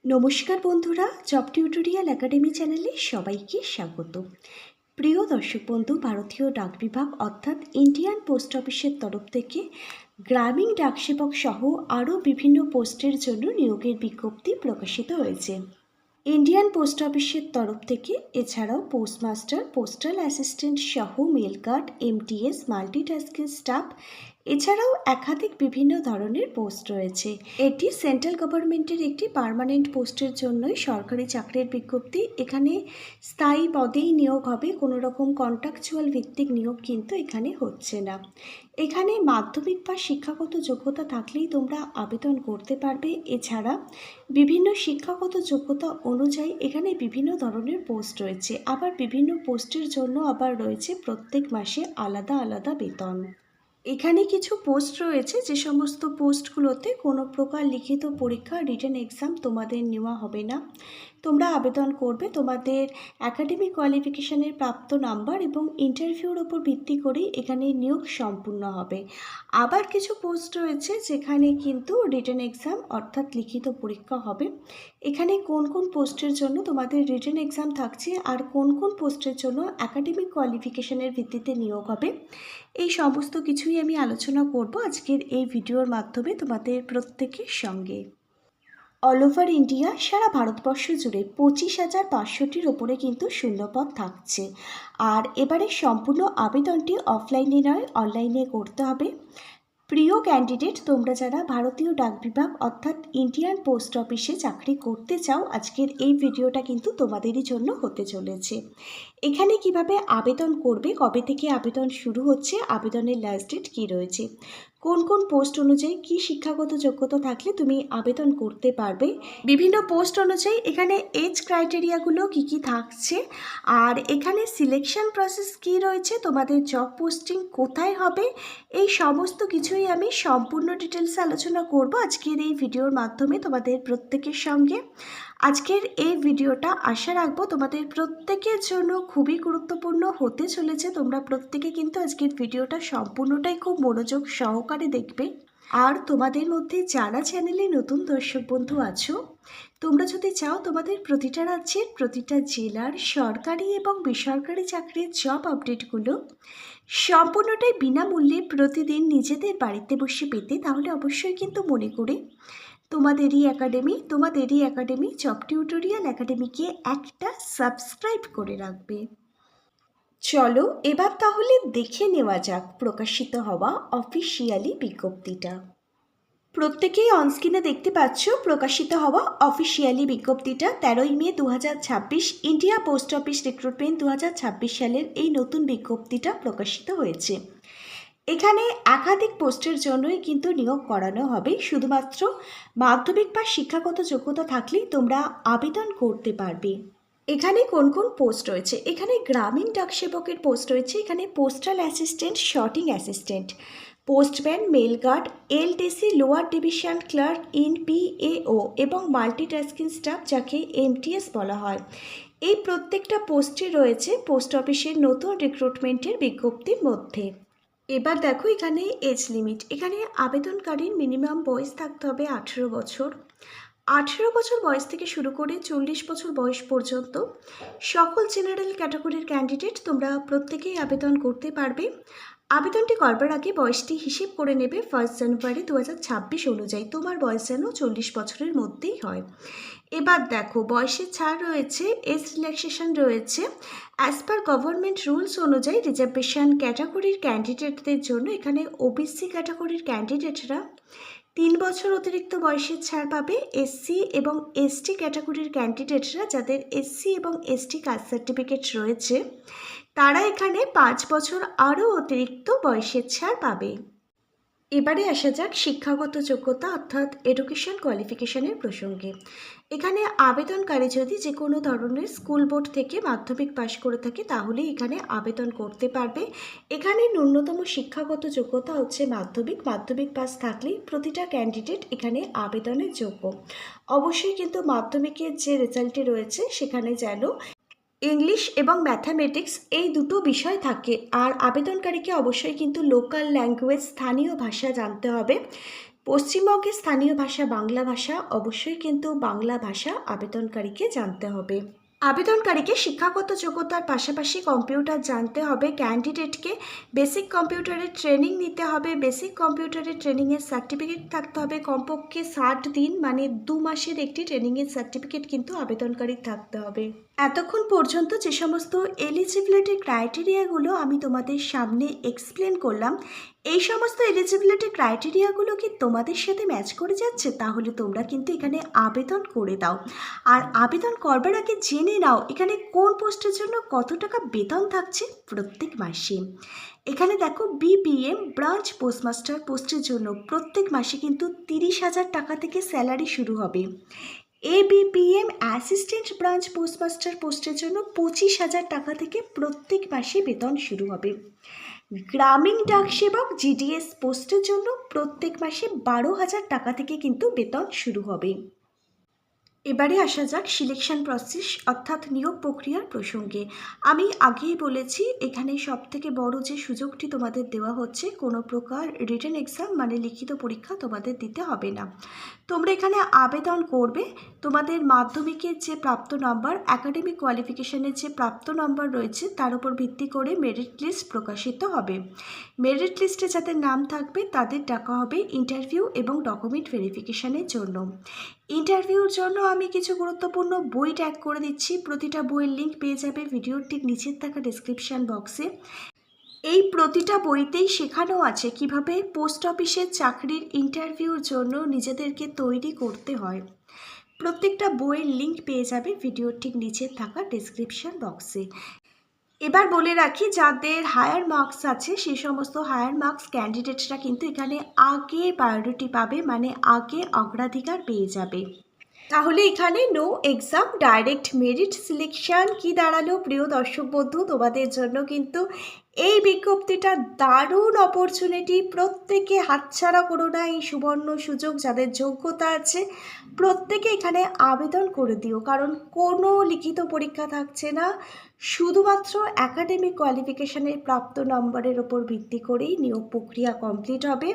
নমস্কার বন্ধুরা, job tutorial academy চ্যানেলে সবাইকে স্বাগত। প্রিয় দর্শক বন্ধু, ভারতীয় ডাক বিভাগ অর্থাৎ ইন্ডিয়ান পোস্ট অফিসের তরফ থেকে গ্রামীণ ডাকসেবক সহ আরও বিভিন্ন পোস্টের জন্য নিয়োগের বিজ্ঞপ্তি প্রকাশিত হয়েছে। ইন্ডিয়ান পোস্ট অফিসের তরফ থেকে এছাড়াও পোস্টমাস্টার, পোস্টাল অ্যাসিস্ট্যান্ট সহ mail guard, MTS, multitasking staff এছাড়াও একাধিক বিভিন্ন ধরনের পোস্ট রয়েছে। এটি সেন্ট্রাল গভর্নমেন্টের একটি পার্মানেন্ট পোস্টের জন্যই সরকারি চাকরির বিজ্ঞপ্তি। এখানে স্থায়ী পদেই নিয়োগ হবে, কোনো রকম কন্ট্রাকচুয়াল ভিত্তিক নিয়োগ কিন্তু এখানে হচ্ছে না। এখানে মাধ্যমিক বা শিক্ষাগত যোগ্যতা থাকলেই তোমরা আবেদন করতে পারবে। এছাড়া বিভিন্ন শিক্ষাগত যোগ্যতা অনুযায়ী এখানে বিভিন্ন ধরনের পোস্ট রয়েছে, আবার বিভিন্ন পোস্টের জন্য আবার রয়েছে প্রত্যেক মাসে আলাদা আলাদা বেতন। এখানে কিছু পোস্ট রয়েছে যে সমস্ত পোস্টগুলোতে কোনো প্রকার লিখিত পরীক্ষা, রিটেন এক্সাম তোমাদের নেওয়া হবে না। তোমরা আবেদন করবে তোমাদের একাডেমিক কোয়ালিফিকেশানের প্রাপ্ত নাম্বার এবং ইন্টারভিউর ওপর ভিত্তি করেই এখানে নিয়োগ সম্পূর্ণ হবে। আবার কিছু পোস্ট রয়েছে যেখানে কিন্তু রিটেন এক্সাম অর্থাৎ লিখিত পরীক্ষা হবে। এখানে কোন কোন পোস্টের জন্য তোমাদের রিটেন এক্সাম থাকছে আর কোন কোন পোস্টের জন্য একাডেমিক কোয়ালিফিকেশানের ভিত্তিতে নিয়োগ হবে, এই সমস্ত কিছুই আমি আলোচনা করব আজকের এই ভিডিওর মাধ্যমে তোমাদের প্রত্যেকের সঙ্গে। অল ওভার ইন্ডিয়া, সারা ভারতবর্ষ জুড়ে 25,500টির ওপরে কিন্তু শূন্যপদ থাকছে। আর এবারে সম্পূর্ণ আবেদনটি অফলাইনে নয়, অনলাইনে করতে হবে। প্রিয় ক্যান্ডিডেট, তোমরা যারা ভারতীয় ডাক বিভাগ অর্থাৎ ইন্ডিয়ান পোস্ট অফিসে চাকরি করতে চাও, আজকের এই ভিডিওটা কিন্তু তোমাদেরই জন্য হতে চলেছে। এখানে কিভাবে আবেদন করবে, কবে থেকে আবেদন শুরু হচ্ছে, আবেদনের লাস্ট ডেট কী রয়েছে, কোন কোন পোস্ট অনুযায়ী কী শিক্ষাগত যোগ্যতা থাকলে তুমি আবেদন করতে পারবে, বিভিন্ন পোস্ট অনুযায়ী এখানে এজ ক্রাইটেরিয়াগুলো কী কী থাকছে, আর এখানে সিলেকশন প্রসেস কী রয়েছে, তোমাদের জব পোস্টিং কোথায় হবে, এই সমস্ত কিছুই আমি সম্পূর্ণ ডিটেলসে আলোচনা করব আজকের এই ভিডিওর মাধ্যমে তোমাদের প্রত্যেকের সঙ্গে। আজকের এই ভিডিওটা আশা রাখবো তোমাদের প্রত্যেকের জন্য খুবই গুরুত্বপূর্ণ হতে চলেছে। তোমরা প্রত্যেকে কিন্তু আজকের ভিডিওটা সম্পূর্ণটাই খুব মনোযোগ সহকারে দেখবে। আর তোমাদের মধ্যে যারা চ্যানেলে নতুন দর্শক বন্ধু আছো, তোমরা যদি চাও তোমাদের প্রতিটা রাজ্যের প্রতিটা জেলার সরকারি এবং বেসরকারি চাকরির জব আপডেটগুলো সম্পূর্ণটাই বিনামূল্যে প্রতিদিন নিজেদের বাড়িতে বসে পেতে, তাহলে অবশ্যই কিন্তু মনে করে তোমাদেরই একাডেমি জব টিউটোরিয়াল একাডেমিকে একটা সাবস্ক্রাইব করে রাখবে। চলো এবার তাহলে দেখে নেওয়া যাক প্রকাশিত হওয়া অফিসিয়ালি বিজ্ঞপ্তিটা। প্রত্যেকেই অনস্ক্রিনে দেখতে পাচ্ছ প্রকাশিত হওয়া অফিসিয়ালি বিজ্ঞপ্তিটা। 13ই মে 2026 ইন্ডিয়া পোস্ট অফিস রিক্রুটমেন্ট 2026 সালের এই নতুন বিজ্ঞপ্তিটা প্রকাশিত হয়েছে। এখানে একাধিক পোস্টের জন্যই কিন্তু নিয়োগ করানো হবে। শুধুমাত্র মাধ্যমিক বা শিক্ষাগত যোগ্যতা থাকলেই তোমরা আবেদন করতে পারবে। এখানে কোন কোন পোস্ট রয়েছে, এখানে গ্রামীণ ডাকসেবকের পোস্ট রয়েছে, এখানে postal assistant, sorting assistant, postman, mail guard, LDC lower division clerk in PAO এবং মাল্টিটাস্কিং স্টাফ যাকে এমটিএস বলা হয়, এই প্রত্যেকটা পোস্টে রয়েছে পোস্ট অফিসের নতুন রিক্রুটমেন্টের বিজ্ঞপ্তির মধ্যে। এবার দেখো এখানে এজ লিমিট, এখানে আবেদনকারীর মিনিমাম বয়স থাকতে হবে 18 বছর। 18 বছর বয়স থেকে শুরু করে 40 বছর বয়স পর্যন্ত সকল জেনারেল ক্যাটাগরির ক্যান্ডিডেট তোমরা প্রত্যেকেই আবেদন করতে পারবে। আবেদনটি করবার আগে বয়সটি হিসেব করে নেবে 1 জানুয়ারি 2026 অনুযায়ী, তোমার বয়স যেন 40 বছরের মধ্যেই হয়। এবার দেখো বয়সের ছাড় রয়েছে, এজ রিল্যাক্সেশন রয়েছে। অ্যাজ পার গভর্নমেন্ট রুলস অনুযায়ী রিজার্ভেশন ক্যাটাগরির ক্যান্ডিডেটদের জন্য এখানে ওবিসি ক্যাটাগরির ক্যান্ডিডেটরা 3 বছর অতিরিক্ত বয়সের ছাড় পাবে। এসসি এবং এসটি ক্যাটাগরির ক্যান্ডিডেটরা যাদের এসসি এবং এসটি কাস্ট সার্টিফিকেট রয়েছে তারা এখানে 5 বছর আরও অতিরিক্ত বয়সের ছাড় পাবে। এবারে আসা যাক শিক্ষাগত যোগ্যতা অর্থাৎ এডুকেশন কোয়ালিফিকেশনের প্রসঙ্গে। এখানে আবেদনকারী যদি যে কোনো ধরনের স্কুল বোর্ড থেকে মাধ্যমিক পাশ করে থাকে তাহলে এখানে আবেদন করতে পারবে। এখানে ন্যূনতম শিক্ষাগত যোগ্যতা হচ্ছে মাধ্যমিক পাস থাকলেই প্রতিটা ক্যান্ডিডেট এখানে আবেদনের যোগ্য। অবশ্যই কিন্তু মাধ্যমিকের যে রেজাল্টটি রয়েছে সেখানে যেন ইংলিশ এবং ম্যাথামেটিক্স এই দুটো বিষয় থাকে। আর আবেদনকারীকে অবশ্যই কিন্তু লোকাল ল্যাঙ্গুয়েজ, স্থানীয় ভাষা জানতে হবে। পশ্চিমবঙ্গের স্থানীয় ভাষা বাংলা ভাষা, অবশ্যই কিন্তু বাংলা ভাষা আবেদনকারীকে জানতে হবে। আবেদনকারীকে শিক্ষাগত যোগ্যতার পাশাপাশি কম্পিউটার জানতে হবে। ক্যান্ডিডেটকে বেসিক কম্পিউটারের ট্রেনিং নিতে হবে। বেসিক কম্পিউটারের ট্রেনিংয়ের সার্টিফিকেট থাকতে হবে। কমপক্ষে 60 দিন মানে 2 মাসের একটি ট্রেনিংয়ের সার্টিফিকেট কিন্তু আবেদনকারীর থাকতে হবে। এতক্ষণ পর্যন্ত যে সমস্ত এলিজিবিলিটি ক্রাইটেরিয়াগুলো আমি তোমাদের সামনে এক্সপ্লেন করলাম, এই সমস্ত এলিজিবিলিটি ক্রাইটেরিয়াগুলো কি তোমাদের সাথে ম্যাচ করে যাচ্ছে? তাহলে তোমরা কিন্তু এখানে আবেদন করে দাও। আর আবেদন করবার আগে জেনে নাও এখানে কোন পোস্টের জন্য কত টাকা বেতন থাকছে প্রত্যেক মাসে। এখানে দেখো বিপিএম ব্রাঞ্চ পোস্টমাস্টার পোস্টের জন্য প্রত্যেক মাসে কিন্তু 30,000 টাকা থেকে স্যালারি শুরু হবে। এবিপিএম অ্যাসিস্ট্যান্ট ব্রাঞ্চ পোস্টমাস্টার পোস্টের জন্য 25,000 টাকা থেকে প্রত্যেক মাসে বেতন শুরু হবে। গ্রামীণ ডাক সেবক জিডিএস পোস্টের জন্য প্রত্যেক মাসে 12,000 টাকা থেকে কিন্তু বেতন শুরু হবে। এবারে আসা যাক সিলেকশন প্রসেস অর্থাৎ নিয়োগ প্রক্রিয়ার প্রসঙ্গে। আমি আগেই বলেছি এখানে সবথেকে বড় যে সুযোগটি তোমাদের দেওয়া হচ্ছে, কোনো প্রকার রিটেন এক্সাম মানে লিখিত পরীক্ষা তোমাদের দিতে হবে না। তোমরা এখানে আবেদন করবে, তোমাদের মাধ্যমিকের যে প্রাপ্ত নাম্বার, একাডেমিক কোয়ালিফিকেশনের যে প্রাপ্ত নাম্বার রয়েছে তার উপর ভিত্তি করে মেরিট লিস্ট প্রকাশিত হবে। মেরিট লিস্টে যাদের নাম থাকবে তাদের ডাকা হবে ইন্টারভিউ এবং ডকুমেন্ট ভেরিফিকেশনের জন্য। ইন্টারভিউর জন্য আমি কিছু গুরুত্বপূর্ণ বই ট্যাগ করে দিচ্ছি। প্রতিটা বইয়ের লিঙ্ক পেয়ে যাবে ভিডিওর ঠিক নিচের থাকা ডেসক্রিপশন বক্সে। এই প্রতিটা বইতেই শেখানো আছে কিভাবে পোস্ট অফিসের চাকরির ইন্টারভিউর জন্য নিজেদেরকে তৈরি করতে হয়। প্রত্যেকটা বইয়ের লিঙ্ক পেয়ে যাবে ভিডিওর ঠিক নিচের থাকা ডেসক্রিপশন বক্সে। এবার বলে রাখি, যাদের হায়ার মার্কস আছে সেই সমস্ত হায়ার মার্কস ক্যান্ডিডেটরা কিন্তু এখানে আগে প্রায়োরিটি পাবে, মানে আগে অগ্রাধিকার পেয়ে যাবে। তাহলে এখানে no exam direct merit selection কি দাঁড়ালো প্রিয় দর্শক বন্ধু? তোমাদের জন্য কিন্তু এই বিজ্ঞপ্তিটা দারুণ অপরচুনিটি। প্রত্যেকে হাতছাড়া করো না এই সুবর্ণ সুযোগ। যাদের যোগ্যতা আছে প্রত্যেকে এখানে আবেদন করে দিও, কারণ কোনো লিখিত পরীক্ষা থাকছে না, শুধুমাত্র একাডেমিক কোয়ালিফিকেশনের প্রাপ্ত নম্বরের ওপর ভিত্তি করেই নিয়োগ প্রক্রিয়া কমপ্লিট হবে।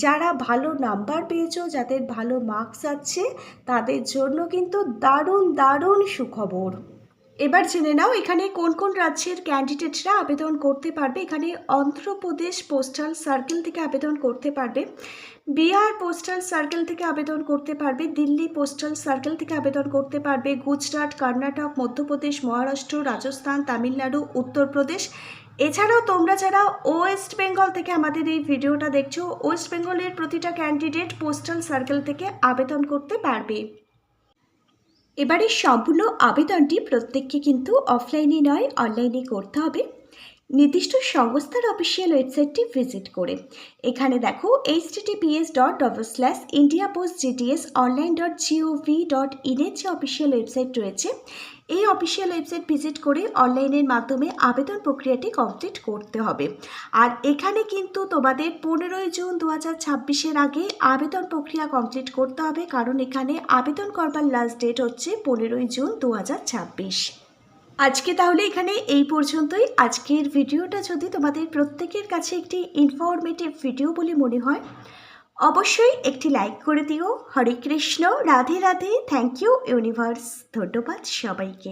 যারা ভালো নাম্বার পেয়েছো, যাদের ভালো মার্কস আছে, তাদের জন্য কিন্তু দারুণ দারুণ সুখবর। এবার জেনে নাও এখানে কোন কোন রাজ্যের ক্যান্ডিডেটরা আবেদন করতে পারবে। এখানে অন্ধ্রপ্রদেশ পোস্টাল সার্কেল থেকে আবেদন করতে পারবে, বিহার পোস্টাল সার্কেল থেকে আবেদন করতে পারবে, দিল্লি পোস্টাল সার্কেল থেকে আবেদন করতে পারবে, গুজরাট, কর্ণাটক, মধ্যপ্রদেশ, মহারাষ্ট্র, রাজস্থান, তামিলনাড়ু, উত্তরপ্রদেশ। এছাড়াও তোমরা যারা ওয়েস্ট বেঙ্গল থেকে আমাদের এই ভিডিওটা দেখছো, ওয়েস্ট বেঙ্গলের প্রতিটা ক্যান্ডিডেট পোস্টাল সার্কেল থেকে আবেদন করতে পারবে। এবারে সম্পূর্ণ আবেদনটি প্রত্যেককে কিন্তু অফলাইনে নয় অনলাইনে করতে হবে, নির্দিষ্ট সংস্থার অফিসিয়াল ওয়েবসাইটটি ভিজিট করে। এখানে দেখো https://indiapostgdsonline.gov.in এর যে অফিসিয়াল ওয়েবসাইট রয়েছে, এই অফিসিয়াল ওয়েবসাইট ভিজিট করে অনলাইনের মাধ্যমে আবেদন প্রক্রিয়াটি কমপ্লিট করতে হবে। আর এখানে কিন্তু তোমাদের 15ই জুন 2026-এর আগে আবেদন প্রক্রিয়া কমপ্লিট করতে হবে, কারণ এখানে আবেদন করবার লাস্ট ডেট হচ্ছে 15ই জুন 2026। আজকে তাহলে এখানে এই পর্যন্তই। আজকের ভিডিওটা যদি তোমাদের প্রত্যেকের কাছে একটি ইনফরমেটিভ ভিডিও বলে মনে হয়, অবশ্যই একটি লাইক করে দিও। Hare Krishna, Radhe Radhe, thank you universe, ধন্যবাদ সবাইকে।